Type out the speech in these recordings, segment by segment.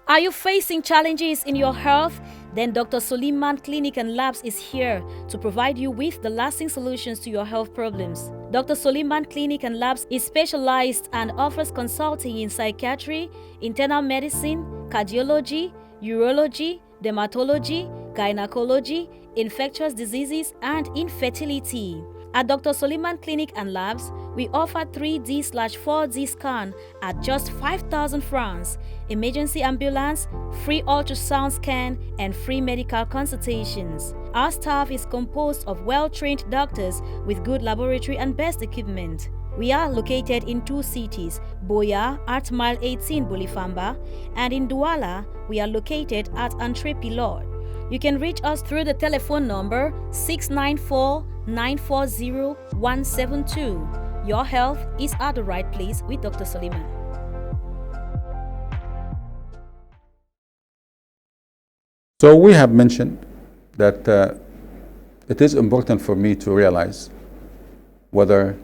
Are you facing challenges in your health? Then Dr. Suleiman Clinic and Labs is here to provide you with the lasting solutions to your health problems. Dr. Suleiman Clinic and Labs is specialized and offers consulting in psychiatry, internal medicine, cardiology, urology, dermatology, gynecology, infectious diseases, and infertility. At Dr. Suleiman Clinic and Labs, we offer 3D/4D scan at just 5,000 francs, emergency ambulance, free ultrasound scan, and free medical consultations. Our staff is composed of well-trained doctors with good laboratory and best equipment. We are located in 2 cities, Boya at Mile 18 Bolifamba, and in Douala, we are located at Entre Pilot. You can reach us through the telephone number 694-940-172. Your health is at the right place with Dr. Suleiman. So we have mentioned that it is important for me to realize whether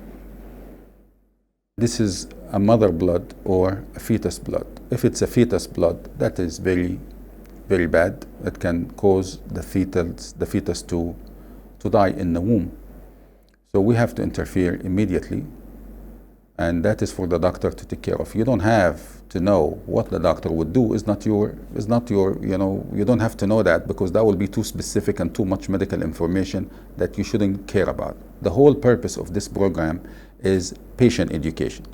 this is a mother blood or a fetus blood. If it's a fetus blood, that is very, very bad. It can cause the fetus to die in the womb. So we have to interfere immediately, and that is for the doctor to take care of. You don't have to know what the doctor would do. It's not your, you don't have to know that, because that will be too specific and too much medical information that you shouldn't care about. The whole purpose of this program is patient education.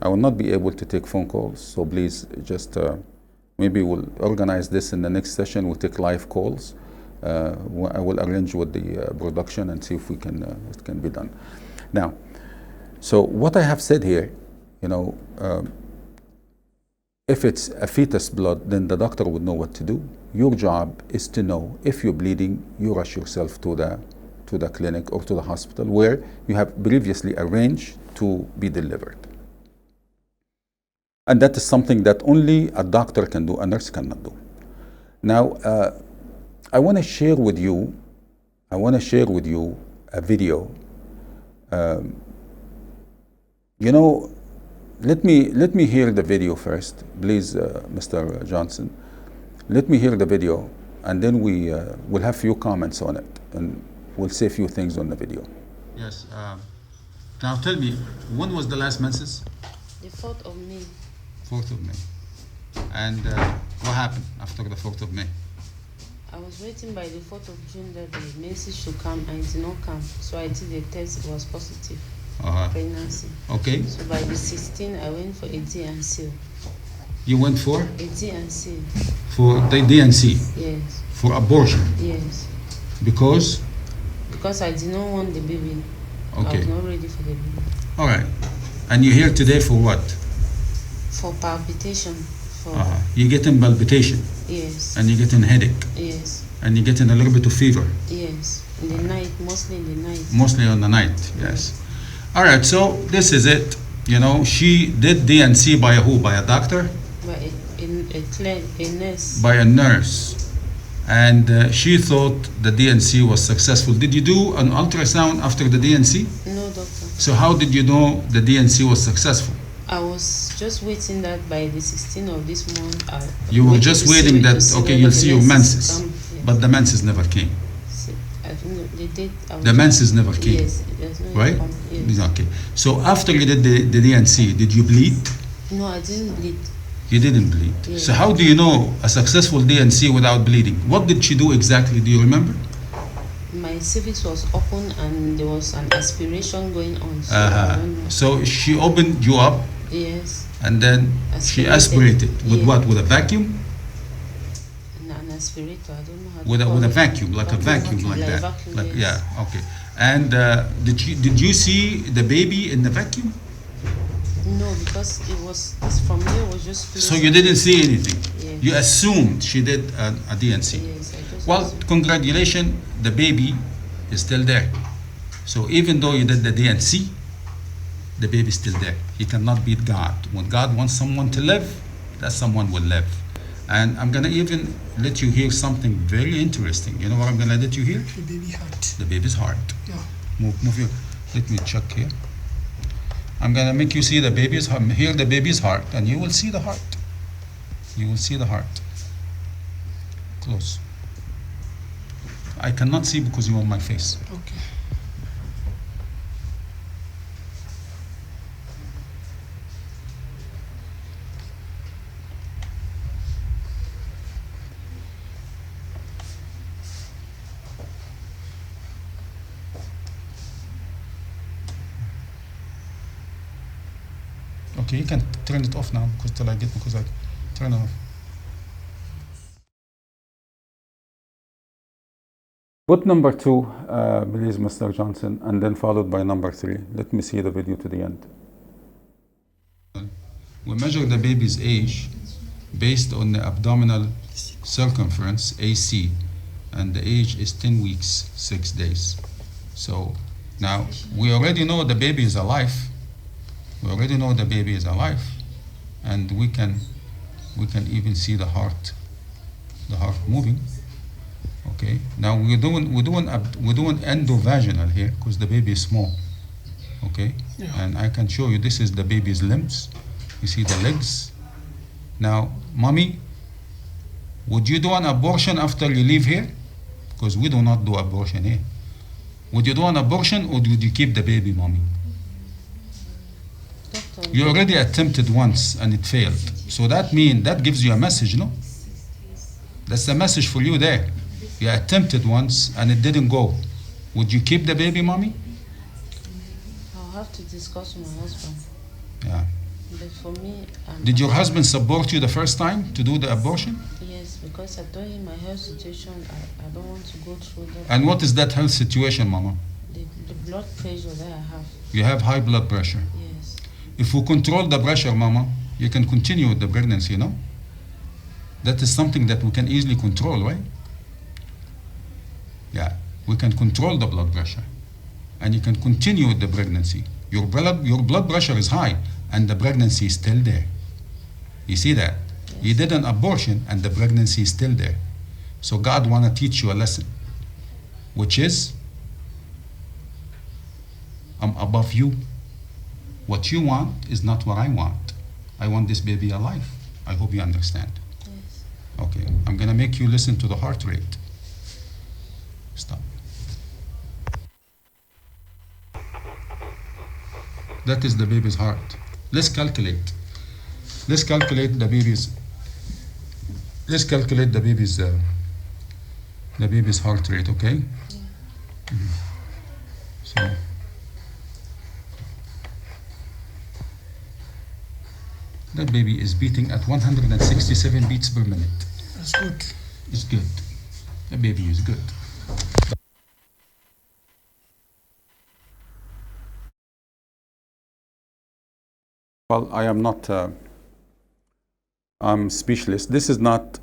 I will not be able to take phone calls, so please just maybe we'll organize this in the next session. We'll take live calls. I will arrange with the production and see if it can be done. Now, so what I have said here, if it's a fetus blood, then the doctor would know what to do. Your job is to know if you're bleeding, you rush yourself to the clinic or to the hospital where you have previously arranged to be delivered. And that is something that only a doctor can do, a nurse cannot do. Now, I want to share with you a video. Let me hear the video first, please, Mr. Johnson. Let me hear the video, and then we'll have few comments on it, and we'll say a few things on the video. Yes. Now tell me, when was the last menses? The 4th of May. 4th of May. And what happened after the 4th of May? I was waiting by the 4th of June that the menses should come, and it did not come. So I did the test, it was positive. Pregnancy. Okay. So by the 16th, I went for a D&C. You went for? A D&C. For the D&C? Yes. For abortion? Yes. Because? Because I did not want the baby. Okay. I was not ready for the baby. All right. And you're here today for what? For palpitation. You're getting palpitation? Yes. And you're getting headache? Yes. And you're getting a little bit of fever? Yes. In the night, mostly in the night. Mostly on the night, yes. All right, so this is it. She did D&C by who? By a doctor? By a nurse. By a nurse. And she thought the D&C was successful. Did you do an ultrasound after the D&C? No, doctor. So how did you know the D&C was successful? I was just waiting that by the 16th of this month. You were just waiting that, okay, you'll see your menses. Yes. But the menses never came. I think the date. The menses never came. Yes, there's no right? Yes. Okay. So after you did the D&C, did you bleed? No, I didn't bleed. You didn't bleed. Yes. So how do you know a successful D&C without bleeding? What did she do exactly? Do you remember? My cervix was open and there was an aspiration going on. So, I don't know. So she opened you up. Yes. And then she aspirated with what? With a vacuum? An aspirator. I don't know how to with call a it. vacuum, like a vacuum like that. Vacuum, like, yes. Yeah. Okay. And did you see the baby in the vacuum? No, because it was from here was just. So you didn't see anything. Yes. You assumed she did a D&C. Yes, I just. Well, congratulations, the baby is still there. So even though you did the D&C, the baby is still there. He cannot beat God. When God wants someone to live, that someone will live. And I'm gonna even let you hear something very interesting. You know what I'm gonna let you hear? The baby heart. The baby's heart. Yeah. Move your. Let me check here. I'm gonna make you see the baby's heart. Hear the baby's heart, and you will see the heart. You will see the heart. Close. I cannot see because you're on my face. Okay. Okay, you can turn it off now because I turn it off. Put number 2, please, Mr. Johnson, and then followed by number 3. Let me see the video to the end. We measure the baby's age based on the abdominal circumference, AC, and the age is 10 weeks, 6 days. So now we already know the baby is alive. We already know the baby is alive, and we can even see the heart moving. Okay. Now we're doing endovaginal here because the baby is small. Okay. Yeah. And I can show you this is the baby's limbs. You see the legs. Now, mommy, would you do an abortion after you leave here? Because we do not do abortion here. Would you do an abortion or would you keep the baby, mommy? You already attempted once and it failed. So that gives you a message, no? That's a message for you there. You attempted once and it didn't go. Would you keep the baby, mommy? I'll have to discuss with my husband. Yeah. But for me... Did your husband support you the first time to do the abortion? Yes, because I told him my health situation, I don't want to go through that. And what is that health situation, mama? The blood pressure that I have. You have high blood pressure? Yes. If we control the pressure, mama, you can continue with the pregnancy, no? That is something that we can easily control, right? Yeah, we can control the blood pressure. And you can continue with the pregnancy. Your blood pressure is high and the pregnancy is still there. You see that? Yes. You did an abortion and the pregnancy is still there. So God want to teach you a lesson, which is, I'm above you. What you want is not what I want. I want this baby alive. I hope you understand. Yes. Okay, I'm gonna make you listen to the heart rate. Stop. That is the baby's heart. Let's calculate. Let's calculate the baby's heart rate, okay? Yeah. Mm-hmm. So that baby is beating at 167 beats per minute. That's good. It's good. The baby is good. Well, I am not. I'm speechless. This is not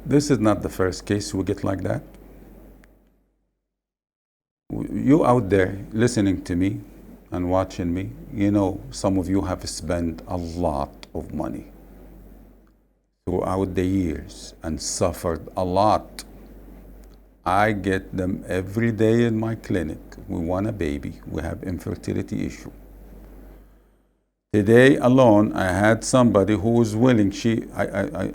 the first case we get like that. You out there listening to me and watching me, you know, some of you have spent a lot of money throughout the years and suffered a lot. I get them every day in my clinic. We want a baby. We have infertility issue. Today alone, I had somebody who was willing.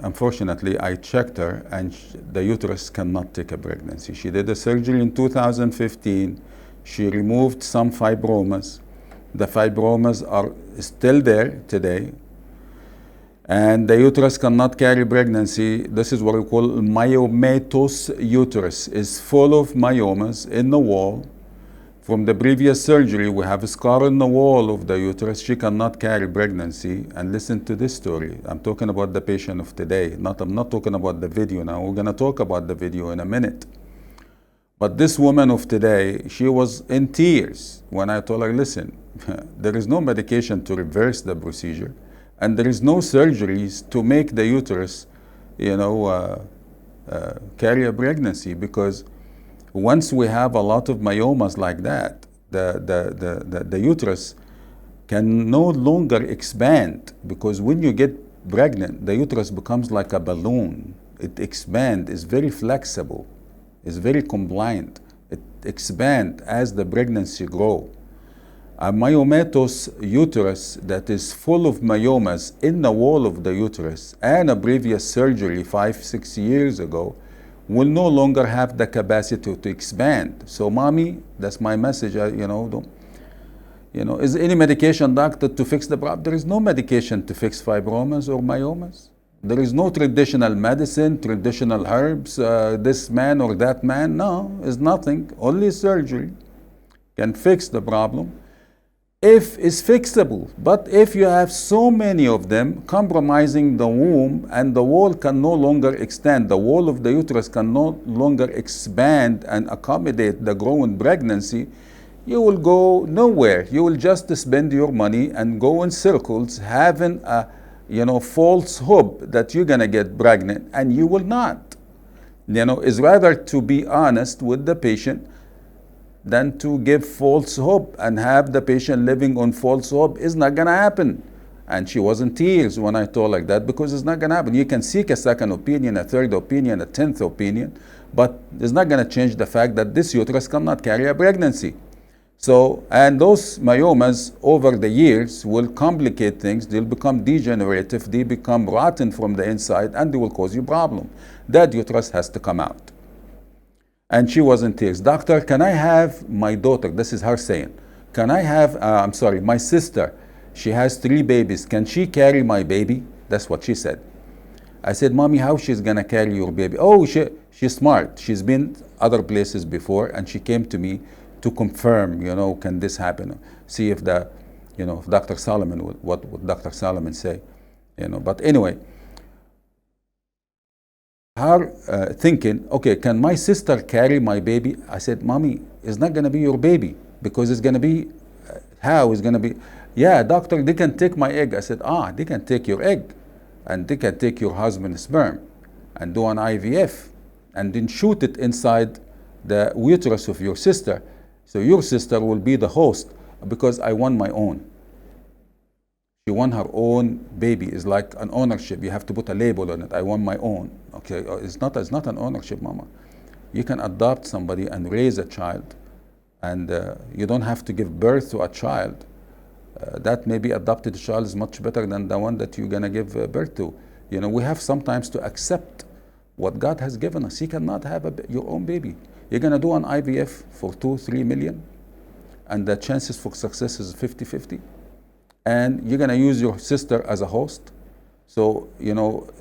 Unfortunately, I checked her, and the uterus cannot take a pregnancy. She did a surgery in 2015. She removed some fibromas. The fibromas are still there today, and the uterus cannot carry pregnancy. This is what we call myomatous uterus. It's full of myomas in the wall. From the previous surgery, we have a scar in the wall of the uterus. She cannot carry pregnancy. And listen to this story. I'm talking about the patient of today. I'm not talking about the video now. We're going to talk about the video in a minute. But this woman of today, she was in tears when I told her, listen, there is no medication to reverse the procedure, and there is no surgeries to make the uterus, carry a pregnancy, because once we have a lot of myomas like that, the uterus can no longer expand, because when you get pregnant, the uterus becomes like a balloon. It expands, it's very flexible, it's very compliant. It expands as the pregnancy grows. A myomatous uterus that is full of myomas in the wall of the uterus and a previous surgery 5-6 years ago will no longer have the capacity to expand. So mommy, that's my message, is any medication, doctor, to fix the problem? There is no medication to fix fibromas or myomas. There is no traditional medicine, traditional herbs, this man or that man. No, it's nothing. Only surgery can fix the problem if it's fixable. But if you have so many of them compromising the womb and the wall can no longer extend, the wall of the uterus can no longer expand and accommodate the growing pregnancy, you will go nowhere. You will just spend your money and go in circles having a false hope that you're gonna get pregnant, and you will not. It's rather to be honest with the patient than to give false hope and have the patient living on false hope. Is not gonna happen. And she was in tears when I told her that, because it's not gonna happen. You can seek a second opinion, a third opinion, a 10th opinion, but it's not gonna change the fact that this uterus cannot carry a pregnancy. So, and those myomas over the years will complicate things. They'll become degenerative, they become rotten from the inside, and they will cause you problem. That uterus has to come out. And she was in tears. Doctor, can I have my daughter? This is her saying. Can I have, my sister, she has 3 babies. Can she carry my baby? That's what she said. I said, Mommy, how she's gonna carry your baby? Oh, she's smart. She's been other places before, and she came to me to confirm, can this happen? See if if Dr. Solomon, what would Dr. Solomon say? But anyway, her thinking, okay, can my sister carry my baby? I said, Mommy, it's not gonna be your baby, because it's gonna be, how it's gonna be? Yeah, doctor, they can take my egg. I said, they can take your egg, and they can take your husband's sperm, and do an IVF, and then shoot it inside the uterus of your sister. So your sister will be the host, because I want my own. She won her own baby. It's like an ownership. You have to put a label on it. I want my own. Okay, it's not an ownership, Mama. You can adopt somebody and raise a child, and you don't have to give birth to a child. That maybe adopted child is much better than the one that you're gonna give birth to. We have sometimes to accept what God has given us. You cannot have your own baby. You're gonna do an IVF for 2-3 million, and the chances for success is 50-50. And you're gonna use your sister as a host. So,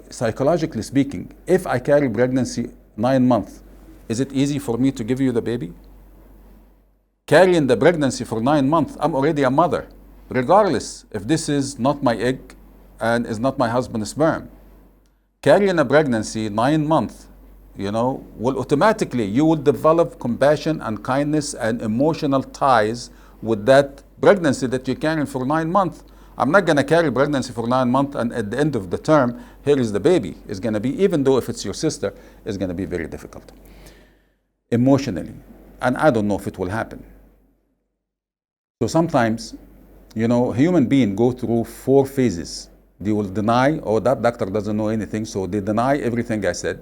psychologically speaking, if I carry pregnancy 9 months, is it easy for me to give you the baby? Carrying the pregnancy for 9 months, I'm already a mother, regardless if this is not my egg and is not my husband's sperm. Carrying a pregnancy 9 months, will automatically, you will develop compassion and kindness and emotional ties with that pregnancy that you're carrying for 9 months. I'm not gonna carry pregnancy for 9 months, and at the end of the term, here is the baby. It's gonna be, even though if it's your sister, it's gonna be very difficult emotionally. And I don't know if it will happen. So sometimes, human beings go through 4 phases. They will deny, that doctor doesn't know anything, so they deny everything I said.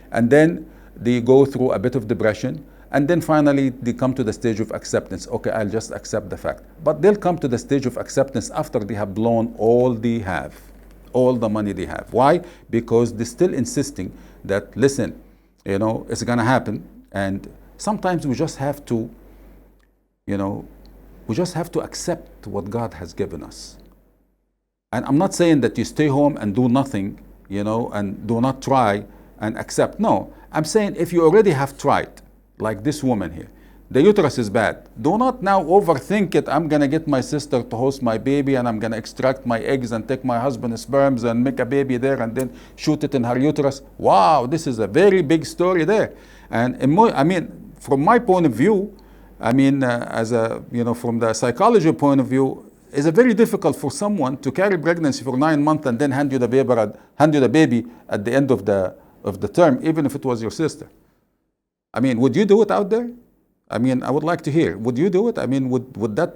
And then they go through a bit of depression, and then finally they come to the stage of acceptance. Okay, I'll just accept the fact. But they'll come to the stage of acceptance after they have blown all they have, all the money they have. Why? Because they're still insisting that, listen, it's gonna happen, and sometimes we just have to, accept what God has given us. And I'm not saying that you stay home and do nothing, and do not try and accept. No, I'm saying if you already have tried, like this woman here, the uterus is bad. Do not now overthink it. I'm gonna get my sister to host my baby, and I'm gonna extract my eggs and take my husband's sperms and make a baby there and then shoot it in her uterus. Wow, this is a very big story there. And from my point of view, as a, from the psychology point of view, it's very difficult for someone to carry pregnancy for 9 months and then hand you the baby at the end of the term, even if it was your sister. Would you do it out there? I would like to hear. Would you do it? Would that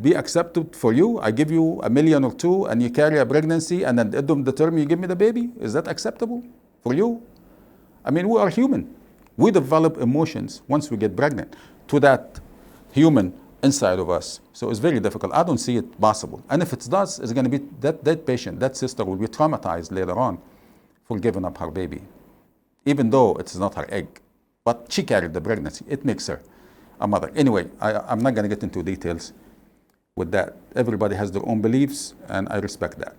be accepted for you? I give you $1 million or $2 million and you carry a pregnancy, and at the end of the term you give me the baby? Is that acceptable for you? We are human. We develop emotions once we get pregnant to that human inside of us. So it's very difficult. I don't see it possible. And if it does, it's going to be that patient, that sister will be traumatized later on for giving up her baby. even though it's not her egg. But she carried the pregnancy. It makes her a mother. Anyway, I'm not going to get into details with that. Everybody has their own beliefs, and I respect that.